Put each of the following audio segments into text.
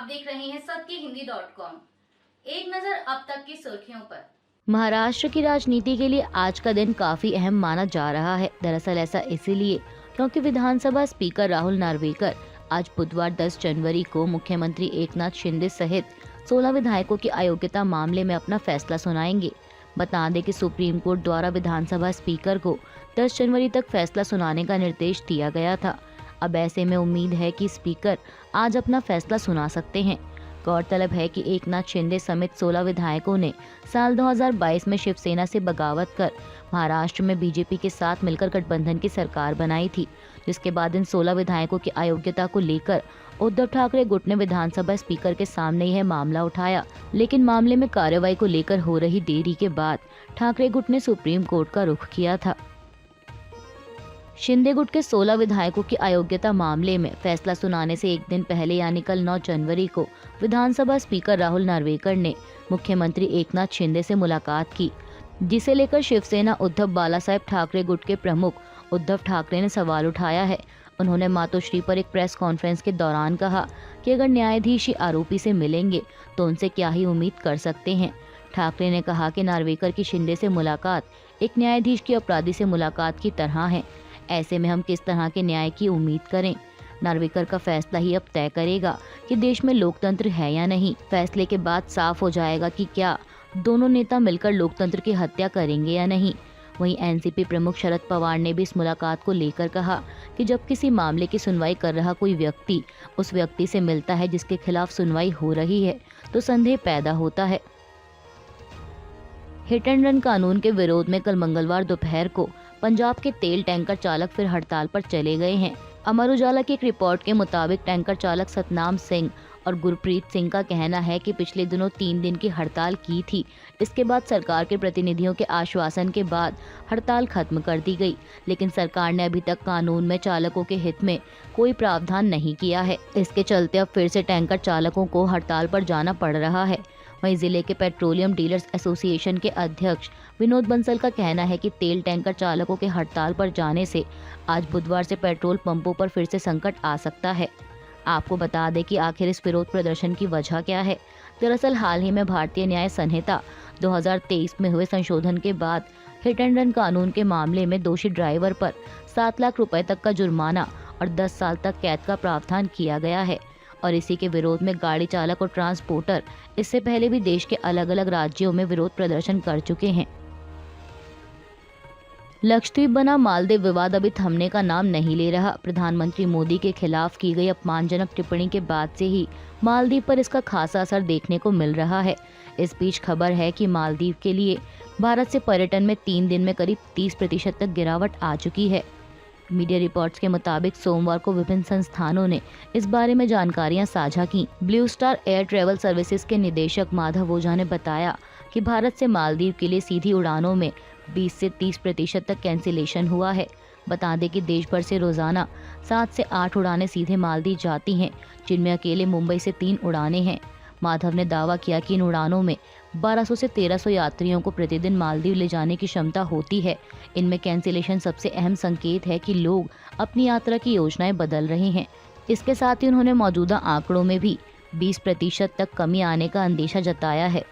देख रहे हैं सबकी हिंदी.com। एक नजर अब तक की सुर्खियों पर। महाराष्ट्र की राजनीति के लिए आज का दिन काफी अहम माना जा रहा है। दरअसल ऐसा इसीलिए क्योंकि विधानसभा स्पीकर राहुल नार्वेकर आज बुधवार 10 जनवरी को मुख्यमंत्री एकनाथ शिंदे सहित 16 विधायकों की अयोग्यता मामले में अपना फैसला सुनाएंगे। बता दें कि सुप्रीम कोर्ट द्वारा विधानसभा स्पीकर को 10 जनवरी तक फैसला सुनाने का निर्देश दिया गया था। अब ऐसे में उम्मीद है कि स्पीकर आज अपना फैसला सुना सकते हैं। गौरतलब है कि एकनाथ शिंदे समेत 16 विधायकों ने साल 2022 में शिवसेना से बगावत कर महाराष्ट्र में बीजेपी के साथ मिलकर गठबंधन की सरकार बनाई थी, जिसके बाद इन 16 विधायकों की अयोग्यता को लेकर उद्धव ठाकरे गुट ने विधानसभा स्पीकर के सामने यह मामला उठाया। लेकिन मामले में कार्रवाई को लेकर हो रही देरी के बाद ठाकरे गुट ने सुप्रीम कोर्ट का रुख किया था। शिंदे गुट के 16 विधायकों की अयोग्यता मामले में फैसला सुनाने से एक दिन पहले यानी कल 9 जनवरी को विधानसभा स्पीकर राहुल नार्वेकर ने मुख्यमंत्री एकनाथ शिंदे से मुलाकात की, जिसे लेकर शिवसेना उद्धव बालासाहेब ठाकरे गुट के प्रमुख उद्धव ठाकरे ने सवाल उठाया है। उन्होंने मातोश्री पर एक प्रेस कॉन्फ्रेंस के दौरान कहा कि अगर न्यायाधीश ही आरोपी से मिलेंगे तो उनसे क्या ही उम्मीद कर सकते हैं। ठाकरे ने कहा कि नार्वेकर की शिंदे से मुलाकात एक न्यायाधीश की अपराधी से मुलाकात की तरह है। ऐसे में हम किस तरह के न्याय की उम्मीद करें? नार्वेकर का फैसला ही अब तय करेगा कि देश में लोकतंत्र है या नहीं। फैसले के बाद साफ हो जाएगा कि क्या दोनों नेता मिलकर लोकतंत्र की हत्या करेंगे या नहीं। वहीं एनसीपी प्रमुख शरद पवार ने भी इस मुलाकात को लेकर कहा कि जब किसी मामले की सुनवाई कर रहा कोई व्यक्ति उस व्यक्ति से मिलता है जिसके खिलाफ सुनवाई हो रही है तो संदेह पैदा होता है। हिट एंड रन कानून के विरोध में कल मंगलवार दोपहर को पंजाब के तेल टैंकर चालक फिर हड़ताल पर चले गए हैं। अमर उजाला की एक रिपोर्ट के मुताबिक टैंकर चालक सतनाम सिंह और गुरप्रीत सिंह का कहना है कि पिछले दिनों 3 दिन की हड़ताल की थी। इसके बाद सरकार के प्रतिनिधियों के आश्वासन के बाद हड़ताल खत्म कर दी गई, लेकिन सरकार ने अभी तक कानून में चालकों के हित में कोई प्रावधान नहीं किया है। इसके चलते अब फिर से टैंकर चालकों को हड़ताल पर जाना पड़ रहा है। वहीं जिले के पेट्रोलियम डीलर्स एसोसिएशन के अध्यक्ष विनोद बंसल का कहना है कि तेल टैंकर चालकों के हड़ताल पर जाने से आज बुधवार से पेट्रोल पंपों पर फिर से संकट आ सकता है। आपको बता दें कि आखिर इस विरोध प्रदर्शन की वजह क्या है। दरअसल हाल ही में भारतीय न्याय संहिता 2023 में हुए संशोधन के बाद हिट एंड रन कानून के मामले में दोषी ड्राइवर पर 7 लाख रुपए तक का जुर्माना और 10 साल तक कैद का प्रावधान किया गया है। और इसी के विरोध में गाड़ी चालक और ट्रांसपोर्टर इससे पहले भी देश के अलग अलग राज्यों में विरोध प्रदर्शन कर चुके हैं। लक्षद्वीप बना मालदीव विवाद अभी थमने का नाम नहीं ले रहा। प्रधानमंत्री मोदी के खिलाफ की गई अपमानजनक टिप्पणी के बाद से ही मालदीव पर इसका खासा असर देखने को मिल रहा है। इस बीच खबर है कि मालदीव के लिए भारत से पर्यटन में 3 दिन में करीब 30% तक गिरावट आ चुकी है। मीडिया रिपोर्ट्स के मुताबिक सोमवार को विभिन्न संस्थानों ने इस बारे में जानकारियां साझा की। Blue star air travel services के निदेशक माधव ओझा ने बताया कि भारत से मालदीव के लिए सीधी उड़ानों में 20 से 30% तक कैंसिलेशन हुआ है। बता दें कि देश भर से रोजाना 7 से 8 उड़ानें सीधे मालदीव जाती हैं, जिनमें अकेले मुंबई से 3 उड़ानें हैं। माधव ने दावा किया कि इन उड़ानों में 1200 से 1300 यात्रियों को प्रतिदिन मालदीव ले जाने की क्षमता होती है। इनमें कैंसिलेशन सबसे अहम संकेत है कि लोग अपनी यात्रा की योजनाएं बदल रहे हैं। इसके साथ ही उन्होंने मौजूदा आंकड़ों में भी 20% तक कमी आने का अंदेशा जताया है।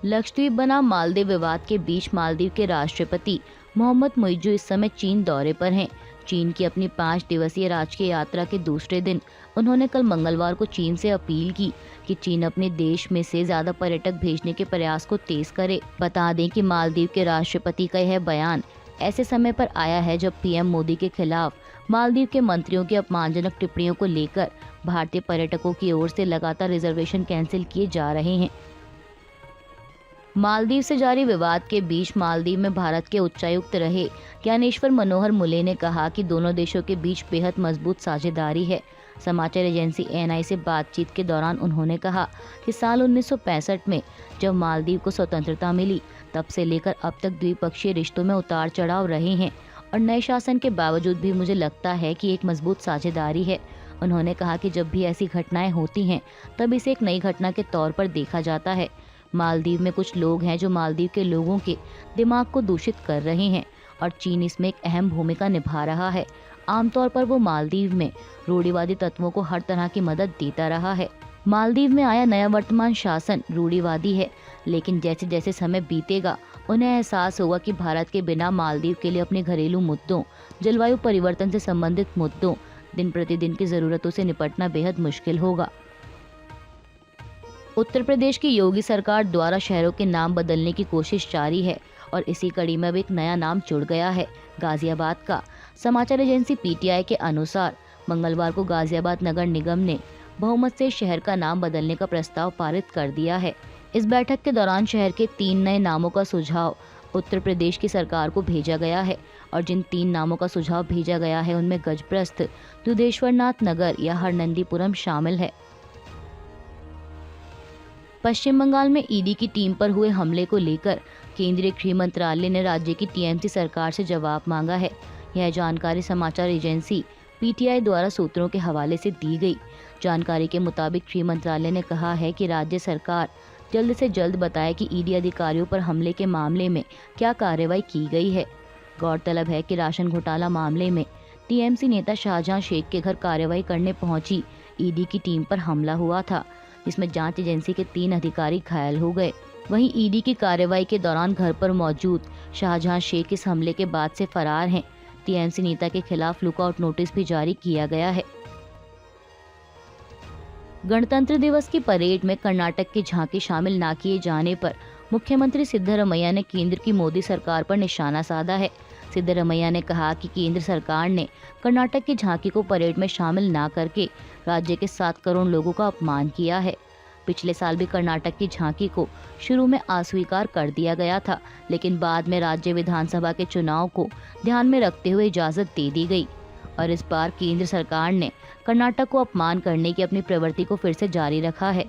लक्षद्वीप बना मालदीव विवाद के बीच मालदीव के राष्ट्रपति मोहम्मद मुइज्जू इस समय चीन दौरे पर हैं। चीन की अपनी 5 दिवसीय राजकीय यात्रा के दूसरे दिन उन्होंने कल मंगलवार को चीन से अपील की कि चीन अपने देश में से ज्यादा पर्यटक भेजने के प्रयास को तेज करे। बता दें कि मालदीव के राष्ट्रपति का यह बयान ऐसे समय पर आया है जब पीएम मोदी के खिलाफ मालदीव के मंत्रियों की अपमानजनक टिप्पणियों को लेकर भारतीय पर्यटकों की ओर से लगातार रिजर्वेशन कैंसिल किए जा रहे हैं। मालदीव से जारी विवाद के बीच मालदीव में भारत के उच्चायुक्त रहे ज्ञानेश्वर मनोहर मुले ने कहा कि दोनों देशों के बीच बेहद मजबूत साझेदारी है। समाचार एजेंसी एएनआई से बातचीत के दौरान उन्होंने कहा कि साल 1965 में जब मालदीव को स्वतंत्रता मिली तब से लेकर अब तक द्विपक्षीय रिश्तों में उतार चढ़ाव रहे हैं और नए शासन के बावजूद भी मुझे लगता है कि एक मजबूत साझेदारी है। उन्होंने कहा कि जब भी ऐसी घटनाएं होती हैं तब इसे एक नई घटना के तौर पर देखा जाता है। मालदीव में कुछ लोग हैं जो मालदीव के लोगों के दिमाग को दूषित कर रहे हैं और चीन इसमें एक अहम भूमिका निभा रहा है। आमतौर पर वो मालदीव में रूढ़िवादी तत्वों को हर तरह की मदद देता रहा है। मालदीव में आया नया वर्तमान शासन रूढ़िवादी है, लेकिन जैसे जैसे समय बीतेगा उन्हें एहसास होगा कि भारत के बिना मालदीव के लिए अपने घरेलू मुद्दों, जलवायु परिवर्तन से संबंधित मुद्दों, दिन प्रतिदिन की जरूरतों से निपटना बेहद मुश्किल होगा। उत्तर प्रदेश की योगी सरकार द्वारा शहरों के नाम बदलने की कोशिश जारी है और इसी कड़ी में अब एक नया नाम जुड़ गया है, गाजियाबाद का। समाचार एजेंसी पीटीआई के अनुसार मंगलवार को गाजियाबाद नगर निगम ने बहुमत से शहर का नाम बदलने का प्रस्ताव पारित कर दिया है। इस बैठक के दौरान शहर के 3 नए नामों का सुझाव उत्तर प्रदेश की सरकार को भेजा गया है और जिन 3 नामों का सुझाव भेजा गया है उनमें गजप्रस्थ, दुधेश्वरनाथ नगर या हरनंदीपुरम शामिल है। पश्चिम बंगाल में ईडी की टीम पर हुए हमले को लेकर केंद्रीय गृह मंत्रालय ने राज्य की टीएमसी सरकार से जवाब मांगा है। यह जानकारी समाचार एजेंसी पीटीआई द्वारा सूत्रों के हवाले से दी गई। जानकारी के मुताबिक गृह मंत्रालय ने कहा है कि राज्य सरकार जल्द से जल्द बताए कि ईडी अधिकारियों पर हमले के मामले में क्या कार्रवाई की गई है। गौरतलब है कि राशन घोटाला मामले में टीएमसी नेता शाहजहां शेख के घर कार्रवाई करने पहुंची ईडी की टीम पर हमला हुआ था, जिसमें जांच एजेंसी के 3 अधिकारी घायल हो गए। वहीं ईडी की कार्रवाई के दौरान घर पर मौजूद शाहजहां शेख इस हमले के बाद से फरार हैं। टीएमसी नेता के खिलाफ लुकआउट नोटिस भी जारी किया गया है। गणतंत्र दिवस की परेड में कर्नाटक की झांकी शामिल न किए जाने पर मुख्यमंत्री सिद्धरमैया ने केंद्र की मोदी सरकार पर निशाना साधा है। सिद्धरमैया ने कहा कि केंद्र सरकार ने कर्नाटक की झांकी को परेड में शामिल न करके राज्य के 7 करोड़ लोगों का अपमान किया है। पिछले साल भी कर्नाटक की झांकी को शुरू में अस्वीकार कर दिया गया था, लेकिन बाद में राज्य विधानसभा के चुनाव को ध्यान में रखते हुए इजाजत दे दी गई और इस बार केंद्र सरकार ने कर्नाटक को अपमान करने की अपनी प्रवृत्ति को फिर से जारी रखा है,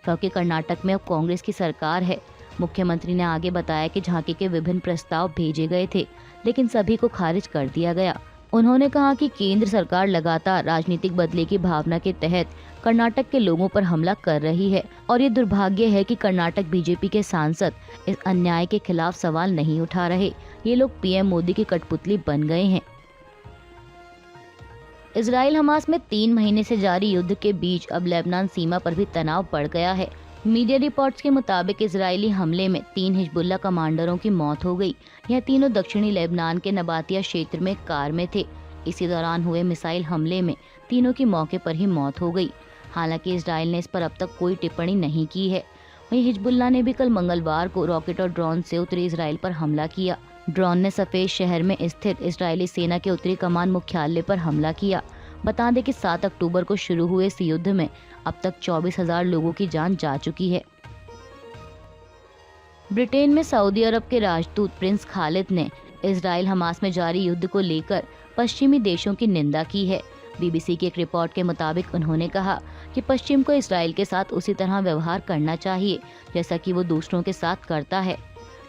क्योंकि कर्नाटक में अब कांग्रेस की सरकार है। मुख्यमंत्री ने आगे बताया कि झांकी के विभिन्न प्रस्ताव भेजे गए थे, लेकिन सभी को खारिज कर दिया गया। उन्होंने कहा कि केंद्र सरकार लगातार राजनीतिक बदले की भावना के तहत कर्नाटक के लोगों पर हमला कर रही है और ये दुर्भाग्य है कि कर्नाटक बीजेपी के सांसद इस अन्याय के खिलाफ सवाल नहीं उठा रहे। ये लोग पीएम मोदी की कठपुतली बन गए हैं। इजराइल हमास में 3 महीने से जारी युद्ध के बीच अब लेबनान सीमा पर भी तनाव बढ़ गया है। मीडिया रिपोर्ट्स के मुताबिक इजरायली हमले में 3 हिजबुल्ला कमांडरों की मौत हो गई। यह तीनों दक्षिणी लेबनान के नबातिया क्षेत्र में कार में थे। इसी दौरान हुए मिसाइल हमले में तीनों की मौके पर ही मौत हो गई। हालांकि इजराइल ने इस पर अब तक कोई टिप्पणी नहीं की है। वहीं हिजबुल्ला ने भी कल मंगलवार को रॉकेट और ड्रोन से उत्तरी इजराइल पर हमला किया। ड्रोन ने सफेद शहर में स्थित इजरायली सेना के उत्तरी कमान मुख्यालय पर हमला किया। बता दें कि 7 अक्टूबर को शुरू हुए इस युद्ध में अब तक 24,000 लोगों की जान जा चुकी है। ब्रिटेन में सऊदी अरब के राजदूत प्रिंस खालिद ने इजराइल हमास में जारी युद्ध को लेकर पश्चिमी देशों की निंदा की है। बीबीसी की एक रिपोर्ट के मुताबिक उन्होंने कहा कि पश्चिम को इजराइल के साथ उसी तरह व्यवहार करना चाहिए जैसा कि वो दूसरों के साथ करता है।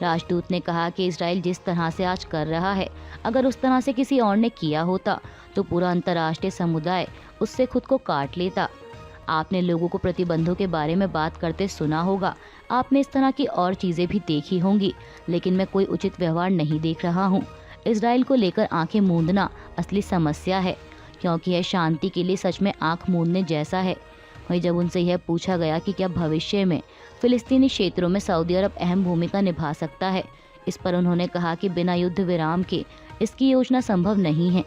राजदूत ने कहा कि इजराइल जिस तरह से आज कर रहा है, अगर उस तरह से किसी और ने किया होता तो पूरा अंतर्राष्ट्रीय समुदाय उससे खुद को काट लेता। आपने लोगों को प्रतिबंधों के बारे में बात करते सुना होगा। आपने इस तरह की और चीजें भी देखी होंगी, लेकिन मैं कोई उचित व्यवहार नहीं देख रहा हूँ। इजराइल को लेकर आंखें मूंदना असली समस्या है, क्योंकि यह शांति के लिए सच में आंख मूंदने जैसा है। वहीं जब उनसे यह पूछा गया कि क्या भविष्य में फिलिस्तीनी क्षेत्रों में सऊदी अरब अहम भूमिका निभा सकता है, इस पर उन्होंने कहा कि बिना युद्ध विराम के इसकी योजना संभव नहीं है।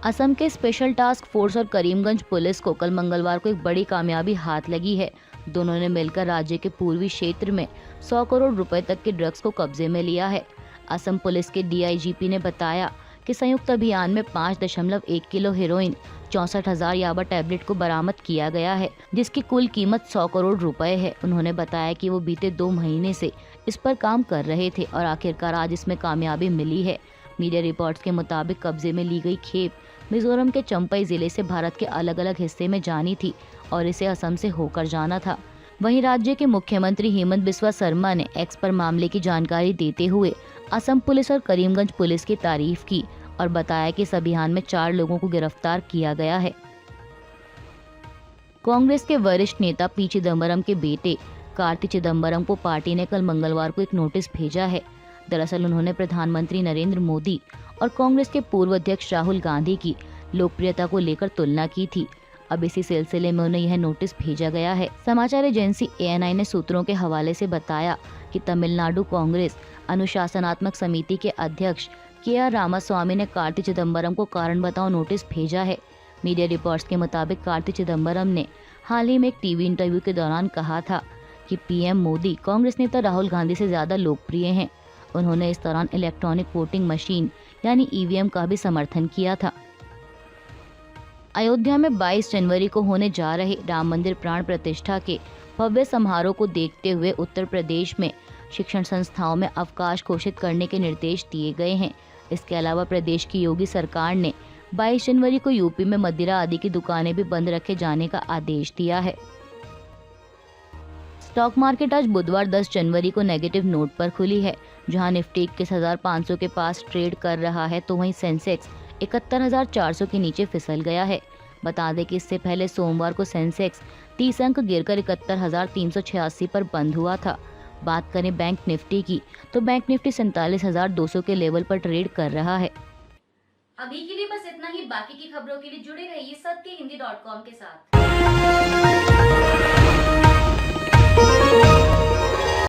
असम के स्पेशल टास्क फोर्स और करीमगंज पुलिस को कल मंगलवार को एक बड़ी कामयाबी हाथ लगी है। दोनों ने मिलकर राज्य के पूर्वी क्षेत्र में 100 करोड़ रुपए तक के ड्रग्स को कब्जे में लिया है। असम पुलिस के डीआईजीपी ने बताया कि संयुक्त अभियान में 5.1 किलो हेरोइन, 64,000 याबा टैबलेट को बरामद किया गया है, जिसकी कुल कीमत 100 करोड़ रुपए है। उन्होंने बताया कि वो बीते 2 महीने से इस पर काम कर रहे थे और आखिरकार आज इसमें कामयाबी मिली है। मीडिया रिपोर्ट्स के मुताबिक कब्जे में ली गई खेप मिजोरम के चंपई जिले से भारत के अलग अलग हिस्से में जानी थी और इसे असम से होकर जाना था। वहीं राज्य के मुख्यमंत्री हेमंत बिस्वा शर्मा ने एक्स पर मामले की जानकारी देते हुए असम पुलिस और करीमगंज पुलिस की तारीफ की और बताया कि इस अभियान में 4 लोगों को गिरफ्तार किया गया है। कांग्रेस के वरिष्ठ नेता पी चिदम्बरम के बेटे कार्ति चिदम्बरम को पार्टी ने कल मंगलवार को एक नोटिस भेजा है। दरअसल उन्होंने प्रधानमंत्री नरेंद्र मोदी और कांग्रेस के पूर्व अध्यक्ष राहुल गांधी की लोकप्रियता को लेकर तुलना की थी। अब इसी सिलसिले में उन्हें यह नोटिस भेजा गया है। समाचार एजेंसी ANI ने सूत्रों के हवाले से बताया कि तमिलनाडु कांग्रेस अनुशासनात्मक समिति के अध्यक्ष KR रामास्वामी ने कार्ति चिदम्बरम को कारण बताओ नोटिस भेजा है। मीडिया रिपोर्ट्स के मुताबिक कार्ति चिदम्बरम ने हाल ही में एक टीवी इंटरव्यू के दौरान कहा था कि PM मोदी कांग्रेस नेता राहुल गांधी से ज्यादा लोकप्रिय हैं। उन्होंने इस दौरान इलेक्ट्रॉनिक वोटिंग मशीन यानी EVM का भी समर्थन किया था। अयोध्या में 22 जनवरी को होने जा रहे राम मंदिर प्राण प्रतिष्ठा के भव्य समारोह को देखते हुए उत्तर प्रदेश में शिक्षण संस्थाओं में अवकाश घोषित करने के निर्देश दिए गए हैं। इसके अलावा प्रदेश की योगी सरकार ने 22 जनवरी को यूपी में मदिरा आदि की दुकानें भी बंद रखे जाने का आदेश दिया है। स्टॉक मार्केट आज बुधवार 10 जनवरी को नेगेटिव नोट पर खुली है, जहां निफ्टी 21,500 के पास ट्रेड कर रहा है तो वहीं सेंसेक्स 71,400 के नीचे फिसल गया है। बता दें कि इससे पहले सोमवार को सेंसेक्स 30 अंक गिरकर 71,386 पर बंद हुआ था। बात करें बैंक निफ्टी की तो बैंक निफ्टी 47,200 के लेवल पर ट्रेड कर रहा है। अभी के लिए बस इतना ही। बाकी की खबरों के लिए जुड़े रहिए सत्य हिंदी.com के साथ।